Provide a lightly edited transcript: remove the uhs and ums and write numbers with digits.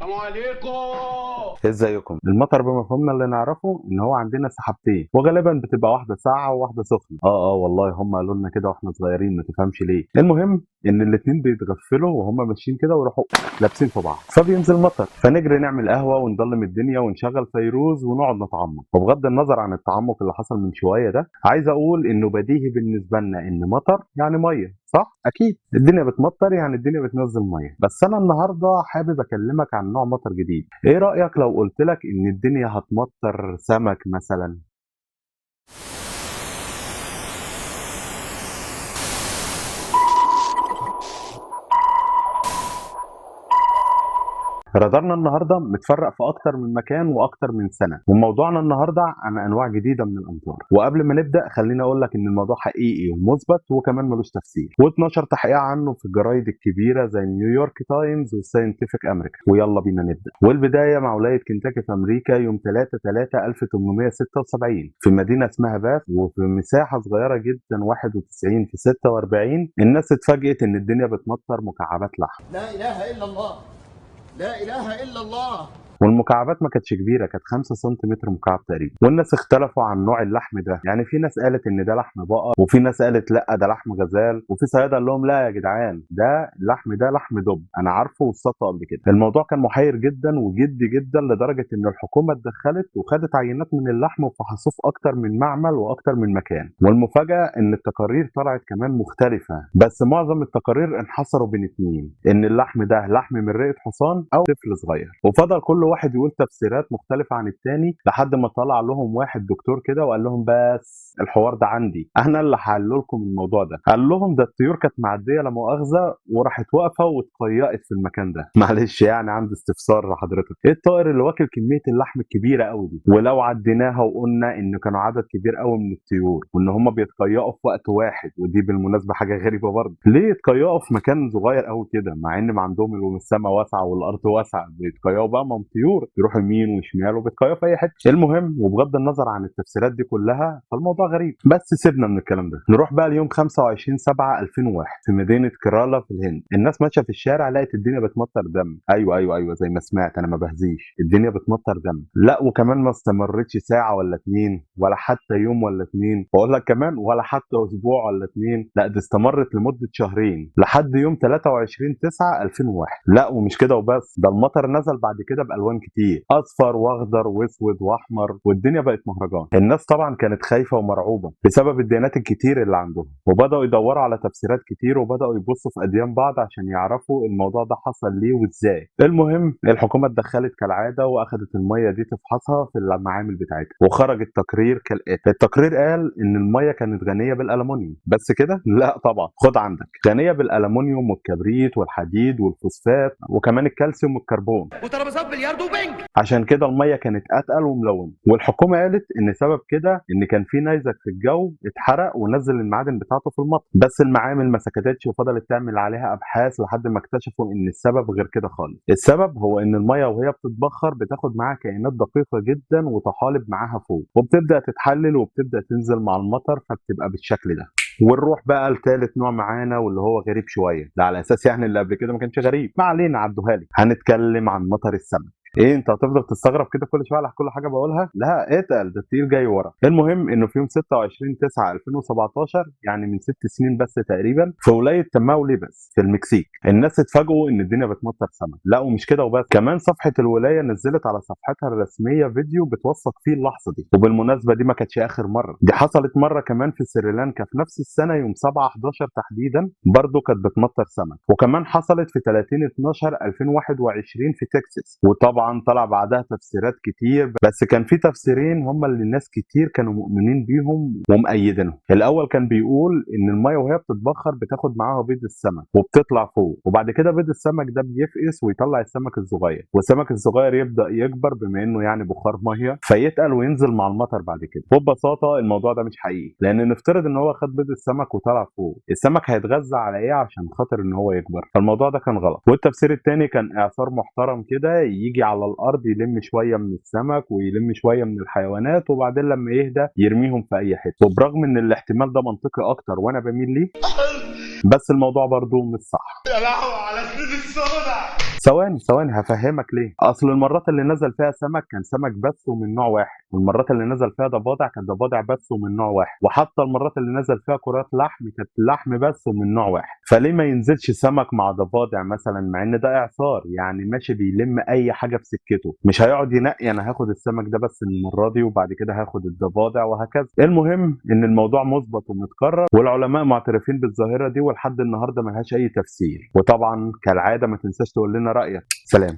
السلام عليكم. ازيكم؟ المطر بمفهومنا اللي نعرفه ان هو عندنا سحابتين، وغالبا بتبقى واحده ساقعه وواحده سخنه. والله هم قالوا لنا كده واحنا صغيرين، ما تفهمش ليه. المهم ان الاتنين بيتغفلوا وهم ماشيين كده ويروحوا لابسين في بعض، فبينزل مطر، فنجري نعمل قهوه ونضلم الدنيا ونشغل فيروز ونقعد نتعمق. وبغض النظر عن التعمق اللي حصل من شويه ده، عايز اقول انه بديهي بالنسبه لنا ان مطر يعني ميه، صح؟ اكيد الدنيا بتمطر يعني الدنيا بتنزل ميه. بس انا النهارده حابب اكلمك عن نوع مطر جديد. ايه رايك لو قلت لك ان الدنيا هتمطر سمك مثلا؟ رادارنا النهارده متفرق في اكتر من مكان واكتر من سنه، وموضوعنا النهارده عن انواع جديده من الامطار. وقبل ما نبدا خليني اقول لك ان الموضوع حقيقي ومثبت وكمان ملوش تفسير، واتنشر تحقيق عنه في الجرايد الكبيره زي نيويورك تايمز والساينتفك امريكا. ويلا بينا نبدا. والبدايه مع ولايه كنتاكي في امريكا يوم 3/3/1876 في مدينه اسمها باث، وفي مساحه صغيره جدا 91 في 46 الناس اتفاجئت ان الدنيا بتمطر مكعبات لحم. لا اله الا الله. لا اله الا الله. والمكعبات ما كانتش كبيره، كانت 5 سنتيمتر مكعب تقريبا. والناس اختلفوا عن نوع اللحم ده، يعني في ناس قالت ان ده لحم بقر، وفي ناس قالت لا ده لحم غزال، وفي صيادة قال لهم لا يا جدعان ده اللحم ده لحم دب، انا عارفه وصطه قبل كده. الموضوع كان محير جدا وجدي جدا لدرجه ان الحكومه اتدخلت وخدت عينات من اللحم وفحصوه في اكتر من معمل واكتر من مكان. والمفاجاه ان التقارير طلعت كمان مختلفه، بس معظم التقارير انحصروا بين اتنين: ان اللحم ده لحم من رئه حصان او طفل صغير. وفضل كل واحد يقول تفسيرات مختلفه عن التاني لحد ما طلع لهم واحد دكتور كده وقال لهم بس الحوار ده عندي انا اللي هحل لكم الموضوع ده. قال لهم ده الطيور كانت معديه لا مؤاخذه وراحت واقفه واتقيأت في المكان ده. معلش يعني عندي استفسار لحضرتك، ايه الطائر اللي واكل كميه اللحم الكبيره قوي دي؟ ولو عديناها وقلنا ان كانوا عدد كبير قوي من الطيور وان هم بيتقيأوا في وقت واحد، ودي بالمناسبه حاجه غريبه برضه، ليه يتقيأوا في مكان صغير قوي كده مع ان ما عندهم السماء واسعه والارض واسعه؟ بيتقيأوا بقى، ما هم طيور يروحوا يمين وشمال وبيتقيأوا في اي حته. المهم وبغض النظر عن التفسيرات دي كلها فالموضوع غريب، بس سيبنا من الكلام ده. نروح بقى ليوم 25/7/2001 في مدينه كيرالا في الهند. الناس ماشيه في الشارع لقت الدنيا بتمطر دم. ايوه ايوه ايوه زي ما سمعت، انا ما بهزيش، الدنيا بتمطر دم. لا وكمان ما استمرتش ساعه ولا اتنين ولا حتى يوم ولا اتنين، واقول لك كمان ولا حتى اسبوع ولا اتنين، لا دي استمرت لمده شهرين لحد يوم 23/9/2001. لا ومش كده وبس، ده المطر نزل بعد كده بالوان كتير، اصفر واخضر واسود واحمر، والدنيا بقت مهرجان. الناس طبعا كانت خايفه ومرعوبه بسبب الديانات الكتير اللي عندهم، وبداوا يدوروا على تفسيرات كتير وبداوا يبصوا في اديان بعض عشان يعرفوا الموضوع ده حصل ليه وازاي. المهم الحكومه اتدخلت كالعاده واخدت الميه دي تفحصها في المعامل بتاعتها، وخرج التقرير كالاتي. التقرير قال ان الميه كانت غنيه بالالومنيوم. بس كده؟ لا طبعا، خد عندك، غنيه بالالومنيوم والكبريت والحديد والفوسفات وكمان الكالسيوم والكربون، وترابيزات بلياردو وبنج. عشان كده الميه كانت اتقل وملونه. والحكومه قالت ان سبب كده ان كان في نيزك في الجو اتحرق ونزل المعادن بتاعته في المطر. بس المعامل ما سكتتش وفضلت تعمل عليها ابحاث لحد ما اكتشفوا ان السبب غير كده خالص. السبب هو ان الميه وهي بتتبخر بتاخد معاها كائنات دقيقه جدا وطحالب معاها فوق، وبتبدا تتحلل وبتبدا تنزل مع المطر فبتبقى بالشكل ده. ونروح بقى لثالث نوع معانا واللي هو غريب شويه، ده على اساس يعني اللي قبل كده ما كانش غريب. ما علينا، عدوها لي. هنتكلم عن مطر السمك. ايه انت هتفضل تستغرب كده كل شويه على كل حاجه بقولها؟ لا اتقل، ده التقيل جاي ورا. المهم انه في يوم 26/9/2017 يعني من 6 سنين بس تقريبا في ولايه تماوليباس في المكسيك الناس اتفاجئوا ان الدنيا بتمطر سمك. لا ومش كده وبس، كمان صفحه الولايه نزلت على صفحتها الرسميه فيديو بتوثق فيه اللحظه دي. وبالمناسبه دي ما كانتش اخر مره، دي حصلت مره كمان في سريلانكا في نفس السنه يوم 7/11 تحديدا، برضه كانت بتمطر سمك. وكمان حصلت في 30/12/2021 في تكساس. وطبعا طلع بعدها تفسيرات كتير، بس كان في تفسيرين هم اللي الناس كتير كانوا مؤمنين بيهم ومؤيدينهم. الاول كان بيقول ان الميه وهي بتتبخر بتاخد معاها بيض السمك وبتطلع فوق، وبعد كده بيض السمك ده بيفقس ويطلع السمك الصغير، والسمك الصغير يبدا يكبر بما انه يعني بخار ميه فيتقل وينزل مع المطر بعد كده. وببساطه الموضوع ده مش حقيقي، لان نفترض ان هو خد بيض السمك وطلع فوق، السمك هيتغذى على ايه عشان خاطر ان هو يكبر؟ فالموضوع ده كان غلط. والتفسير الثاني كان اعصار محترم كده يجي على الارض يلم شويه من السمك ويلم شويه من الحيوانات وبعدين لما يهدى يرميهم في اي حته. وبرغم ان الاحتمال ده منطقي اكتر وانا بميل ليه، بس الموضوع برضو مش صح. يا لهوي على سنين السودا. ثواني هفهمك ليه. اصل المرات اللي نزل فيها سمك كان سمك بس ومن نوع واحد، والمرات اللي نزل فيها ضفادع كان ضفادع بس ومن نوع واحد، وحتى المرات اللي نزل فيها كرات لحم كانت لحم بس ومن نوع واحد. فليه ما ينزلش سمك مع ضفادع مثلا، مع ان ده اعصار يعني ماشي بيلم اي حاجه في سكته، مش هيقعد ينقي انا هاخد السمك ده بس المره دي وبعد كده هاخد الضفادع وهكذا. المهم ان الموضوع مثبت ومتكرر، والعلماء معترفين بالظاهره دي ولحد النهارده ملهاش اي تفسير. وطبعا كالعاده ما تنساش تقول لنا رايك. سلام.